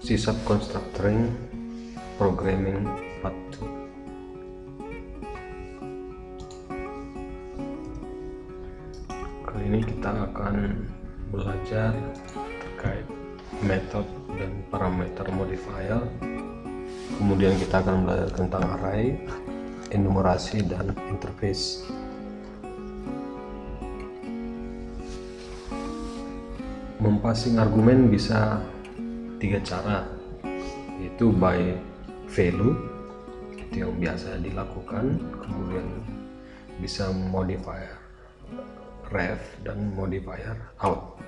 C# Constructoring Programming Part 2. Kali ini kita akan belajar terkait metode dan parameter modifier. Kemudian kita akan belajar tentang array, enumerasi, dan interface. Mempassing argumen bisa 3 cara, yaitu by value, itu yang biasa dilakukan, kemudian bisa modifier ref dan modifier out.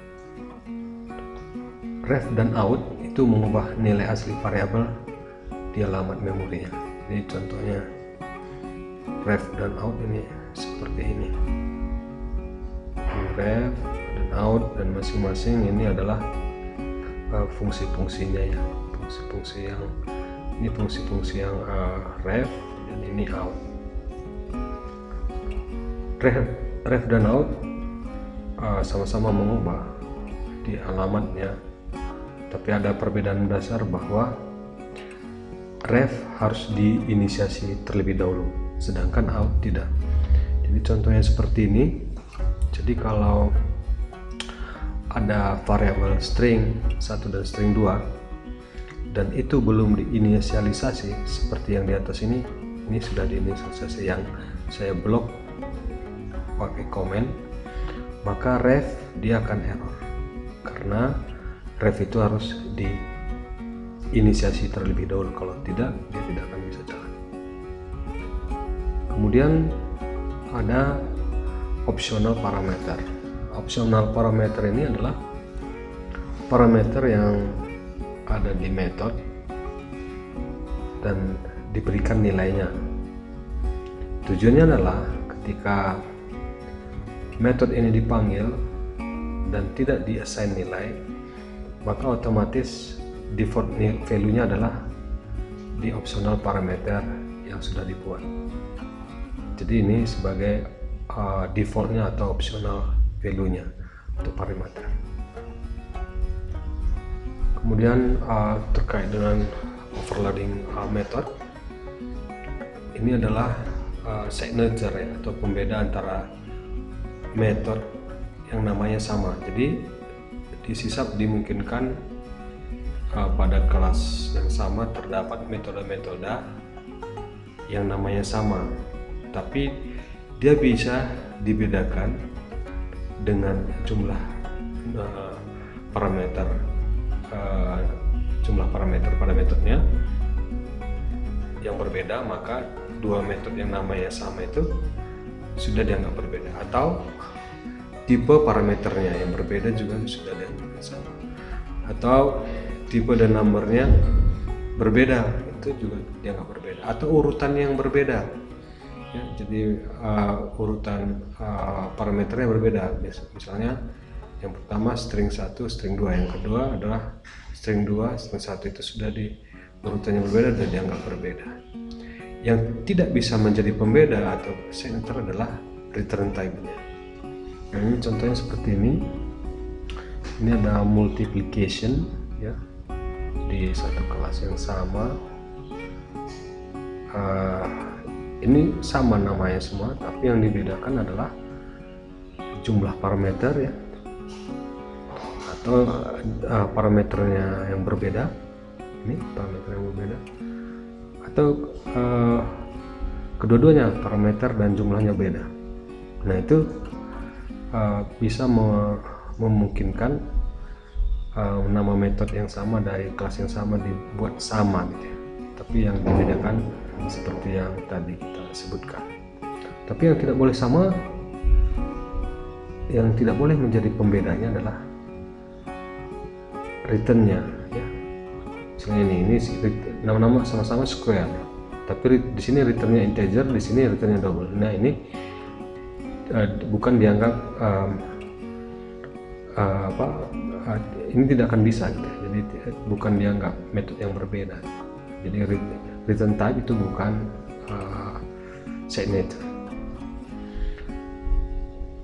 Ref dan out itu mengubah nilai asli variabel di alamat memorinya. Jadi contohnya ref dan out ini seperti ini. Ref dan out, dan masing-masing ini adalah fungsi-fungsinya ya, fungsi-fungsi yang ref dan ini out. Ref dan out sama-sama mengubah di alamatnya, tapi ada perbedaan dasar bahwa ref harus diinisiasi terlebih dahulu, sedangkan out tidak. Jadi contohnya seperti ini. Jadi kalau ada variabel string 1 dan string 2 dan itu belum diinisialisasi seperti yang di atas ini sudah diinisialisasi, yang saya blok pakai komen, maka ref dia akan error karena ref itu harus diinisiasi terlebih dahulu. Kalau tidak, dia tidak akan bisa jalan. Kemudian ada optional parameter. Optional parameter ini adalah parameter yang ada di metode dan diberikan nilainya. Tujuannya adalah ketika metode ini dipanggil dan tidak di-assign nilai, maka otomatis default value-nya adalah di optional parameter yang sudah dibuat. Jadi ini sebagai defaultnya atau optional value-nya untuk parameter. Kemudian terkait dengan overloading method, ini adalah signature ya, atau pembeda antara metode yang namanya sama. Jadi di C# dimungkinkan pada kelas yang sama terdapat metode-metode yang namanya sama, tapi dia bisa dibedakan dengan jumlah parameter pada metodenya yang berbeda, maka dua metode yang namanya sama itu sudah dianggap berbeda, atau tipe parameternya yang berbeda juga sudah dianggap sama, atau tipe dan nomornya berbeda, itu juga dianggap berbeda, atau urutan yang berbeda ya. Jadi urutan parameternya berbeda. Misalnya yang pertama string 1, string 2, yang kedua adalah string 2, string 1, itu sudah di urutannya berbeda dan dianggap berbeda. Yang tidak bisa menjadi pembeda atau signature adalah return type-nya. Nah, ini contohnya seperti ini. Ini ada multiplication ya di satu kelas yang sama. Ini sama namanya semua, tapi yang dibedakan adalah jumlah parameter ya, atau parameternya yang berbeda. Ini parameter yang berbeda, atau kedua-duanya parameter dan jumlahnya beda. Nah, itu bisa memungkinkan nama metode yang sama dari kelas yang sama dibuat sama gitu ya, tapi yang dibedakan seperti yang tadi kita sebutkan. Tapi yang tidak boleh sama, yang tidak boleh menjadi pembedanya adalah returnnya ya. Misalnya ini nama-nama sama-sama square, tapi di sini returnnya integer, di sini returnnya double. Nah, ini bukan dianggap ini tidak akan bisa gitu. Jadi bukan dianggap metode yang berbeda. Jadi return type itu bukan signature.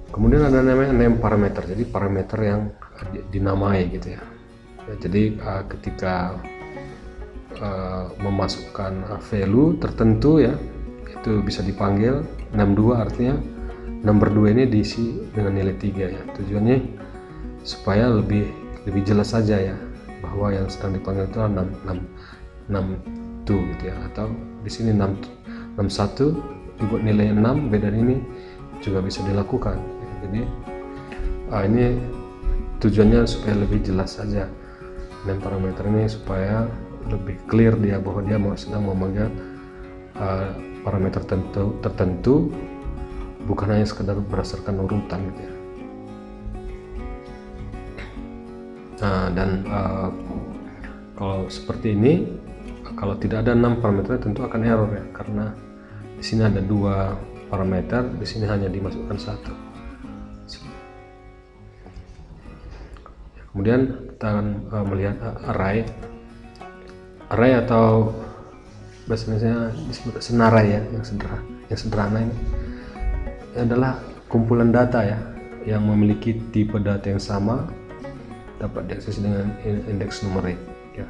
Kemudian ada namanya name parameter, jadi parameter yang dinamai gitu ya. Jadi ketika memasukkan value tertentu ya, itu bisa dipanggil num2, artinya nomor 2 ini diisi dengan nilai 3 ya. Tujuannya supaya lebih jelas saja ya, bahwa yang sedang dipanggil itu 62 gitu ya, atau di sini 61 dibuat nilai 6 beda, ini juga bisa dilakukan. Jadi ini tujuannya supaya lebih jelas saja, dan parameter ini supaya lebih clear dia bahwa dia sedang memanggil parameter tertentu, bukan hanya sekedar berdasarkan urutan gitu ya. Nah, dan kalau seperti ini, kalau tidak ada 6 parameter tentu akan error ya, karena di sini ada 2 parameter, di sini hanya dimasukkan 1. Kemudian kita akan melihat array atau bahasa Indonesia disebut senarai ya, yang sederhana ini adalah kumpulan data ya, yang memiliki tipe data yang sama, dapat diakses dengan indeks numerik ya.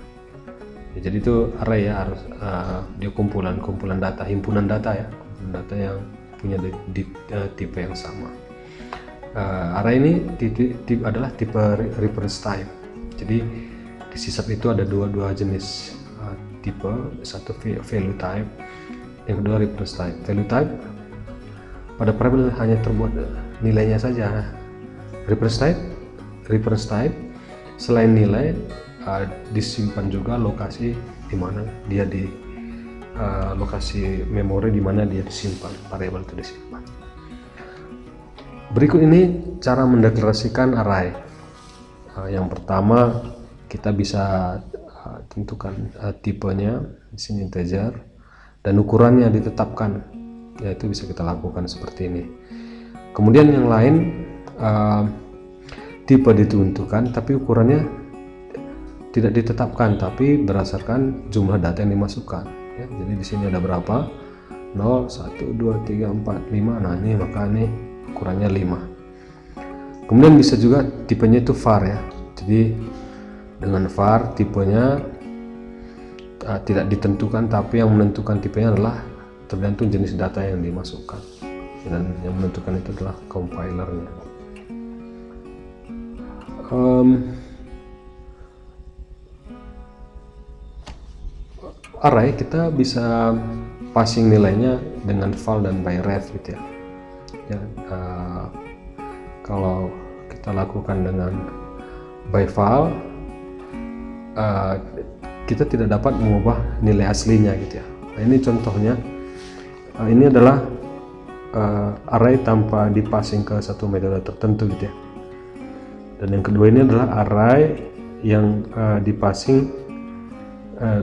Jadi itu array ya, harus dia kumpulan data, himpunan data ya, kumpulan data yang punya tipe yang sama. Array ini adalah tipe reference type. Jadi di sisap itu ada dua jenis tipe, satu value type, yang kedua reference type. Value type pada variabel hanya terbuat nilainya saja. Reference type selain nilai disimpan juga lokasi di mana dia lokasi memori di mana dia disimpan, variabel itu disimpan. Berikut ini cara mendeklarasikan array. Yang pertama, kita bisa tentukan tipenya, di sini integer, dan ukurannya ditetapkan, yaitu bisa kita lakukan seperti ini. Kemudian yang lain, tipe ditentukan tapi ukurannya tidak ditetapkan, tapi berdasarkan jumlah data yang dimasukkan ya. Jadi di sini ada berapa, 0, 1, 2, 3, 4, 5. Nah ini, maka ini ukurannya 5. Kemudian bisa juga tipenya itu var ya. Jadi dengan var tipenya tidak ditentukan, tapi yang menentukan tipenya adalah tergantung jenis data yang dimasukkan, dan yang menentukan itu adalah compilernya. Array kita bisa passing nilainya dengan val dan by ref gitu ya. Kalau kita lakukan dengan by val, kita tidak dapat mengubah nilai aslinya gitu ya. Nah, ini contohnya, ini adalah array tanpa dipassing ke satu metode tertentu gitu ya. Dan yang kedua ini adalah array yang dipassing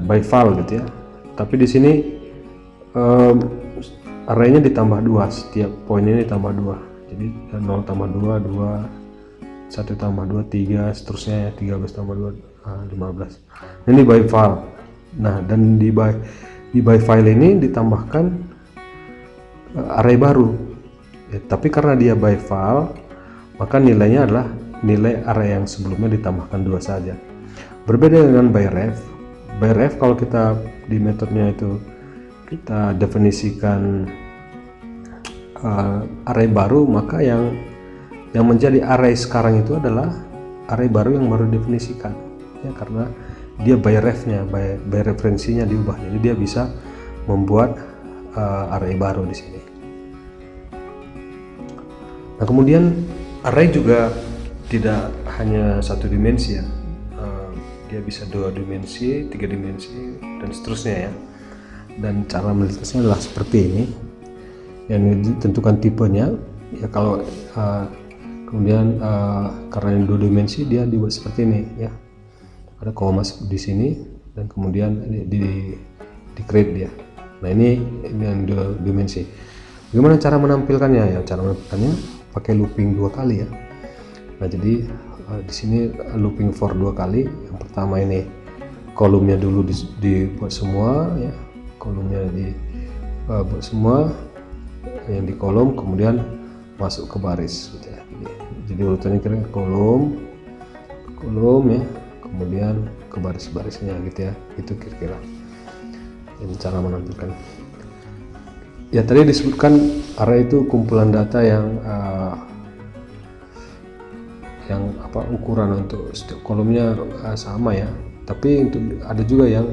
by val gitu ya. Tapi di sini arraynya ditambah 2, setiap poin ini ditambah 2. Jadi 0 tambah 2, 1 tambah 2, 3, seterusnya ya, 13 tambah 2, 15. Ini by val. Nah, dan di by file ini ditambahkan array baru ya, tapi karena dia by val, maka nilainya adalah nilai array yang sebelumnya ditambahkan 2 saja. Berbeda dengan by ref. By ref, kalau kita di metodenya itu kita definisikan array baru, maka yang menjadi array sekarang itu adalah array baru yang baru definisikan ya, karena dia by refnya, by referensinya diubah, jadi dia bisa membuat array baru di sini. Nah, kemudian array juga tidak hanya satu dimensi ya, dia bisa 2 dimensi, 3 dimensi, dan seterusnya ya. Dan cara melukisnya adalah seperti ini, yang ditentukan tipenya ya. Kalau kemudian karena yang 2 dimensi, dia dibuat seperti ini ya, ada koma di sini, dan kemudian di create dia. Nah, ini yang 2 dimensi. Bagaimana cara menampilkannya ya? Cara menampilkannya pakai looping 2 kali ya. Nah, jadi di sini looping for 2 kali. Yang pertama ini kolomnya dulu dibuat semua ya, kolomnya dibuat semua yang di kolom, kemudian masuk ke baris gitu ya. Jadi urutannya kira kolom ya, kemudian ke baris-barisnya gitu ya, itu kira-kira. ini cara menampilkan. Ya tadi disebutkan array itu kumpulan data yang ukuran untuk setiap kolomnya sama ya, tapi untuk ada juga yang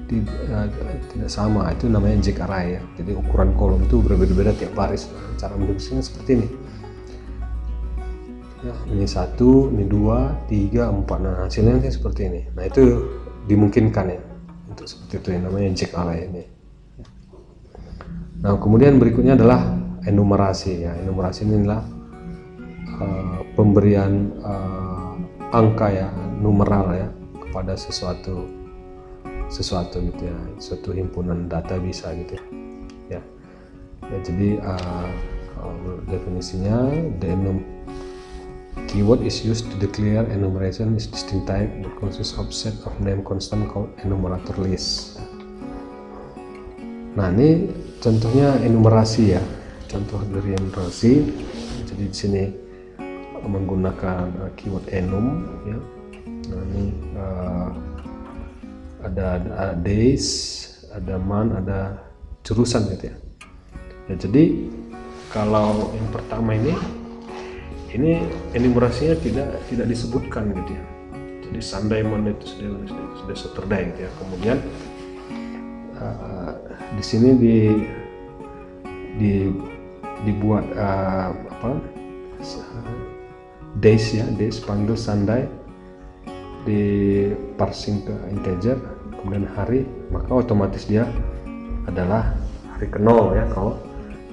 tidak sama, itu namanya inject array ya. Jadi ukuran kolom itu berbeda-beda tiap baris. Cara mendefinisinya seperti ini ya, ini 1, ini 2, 3, 4. Nah hasilnya seperti ini. Nah itu dimungkinkan ya untuk seperti itu, yang namanya inject array ini. Nah kemudian berikutnya adalah enumerasi ya. Enumerasi ini adalah pemberian angka ya, numeral ya, kepada sesuatu gitu ya, suatu himpunan data bisa gitu ya. Jadi definisinya, the keyword is used to declare enumeration is distinct type that consists of set of name constant called enumerator list. Nah ini contohnya enumerasi ya, contoh dari enumerasi. Jadi di sini menggunakan keyword enum ya. Nah ini ada days, ada month, ada jurusan gitu ya. Ya jadi kalau yang pertama ini enumerasinya tidak disebutkan gitu ya. Jadi Sunday, Monday, Tuesday, Wednesday, Saturday gitu ya. Kemudian di sini dibuat days ya, days panggil Sunday, di parsing ke integer, kemudian hari, maka otomatis dia adalah hari ke 0 ya. Kalau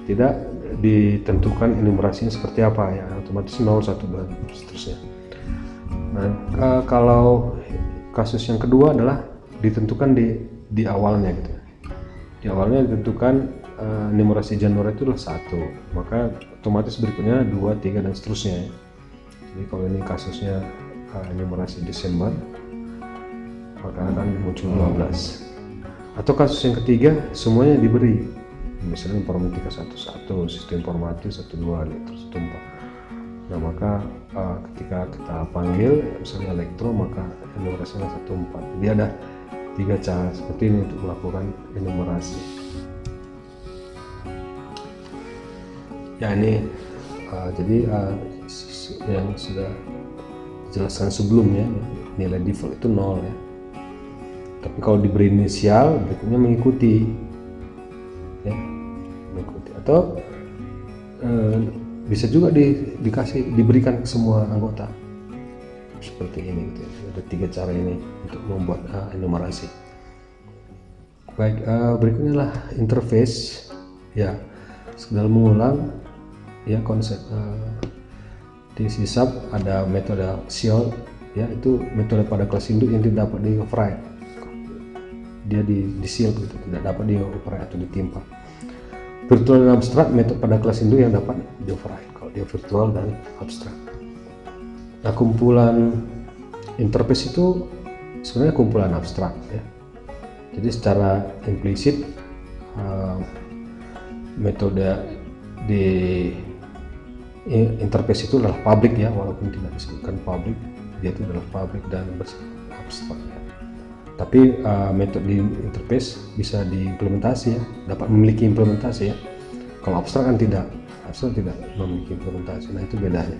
tidak ditentukan enumerasinya seperti apa ya, otomatis 0, 1, 2 seterusnya. Nah kalau kasus yang kedua adalah ditentukan di awalnya gitu. Di awalnya ditentukan enumerasi Januari itu adalah 1, maka otomatis berikutnya 2, 3 dan seterusnya ya. Jadi kalau ini kasusnya enumerasi Desember, maka akan muncul 12. Atau kasus yang ketiga semuanya diberi, misalnya informatika 1, sistem informatif 1, 2, elektro 1, 4. Nah maka ketika kita panggil misalnya elektro, maka enumerasinya 1, 4. Jadi ada 3 cara seperti ini untuk melakukan enumerasi. Ya ini jadi yang sudah dijelaskan sebelumnya, nilai default itu 0 ya. Tapi kalau diberi inisial, berikutnya mengikuti ya, mengikuti. Atau bisa juga diberikan ke semua anggota seperti ini gitu ya. Ada 3 cara ini untuk membuat enumerasi. Baik, berikutnya lah interface ya. Sekedar mengulang ya konsep di sisap ada metode shield ya, itu metode pada kelas induk yang tidak dapat di override, dia di shield gitu, tidak dapat di override atau ditimpa. Virtual dan abstrak metode pada kelas induk yang dapat di override kalau dia virtual dan abstrak. Nah kumpulan interface itu sebenarnya kumpulan abstrak ya. Jadi secara implisit metode di interface itu adalah public ya, walaupun tidak disebutkan public, dia itu adalah public dan bersifat abstrak ya. Tapi metode di interface bisa diimplementasi ya, dapat memiliki implementasi ya. Kalau abstrak kan tidak, abstrak tidak memiliki implementasi. Nah itu bedanya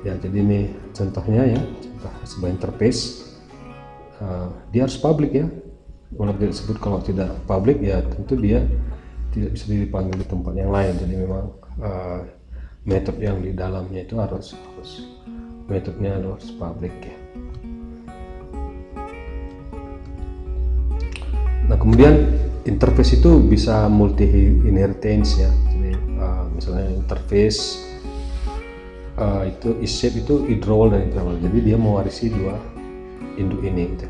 ya. Jadi ini contohnya ya, contoh sebuah interface, dia harus public ya, walaupun tidak disebut. Kalau tidak public ya tentu dia tidak bisa dipanggil di tempat yang lain. Jadi memang metode yang di dalamnya itu harus metodenya harus public ya. Nah kemudian interface itu bisa multi inheritance ya. Jadi misalnya interface itu isShape itu idroll dan internal. Jadi dia mewarisi 2 induk ini gitu.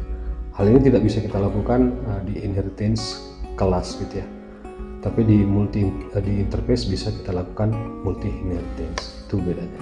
Hal ini tidak bisa kita lakukan di inheritance kelas gitu ya. Tapi di interface bisa kita lakukan multi inheritance, itu bedanya.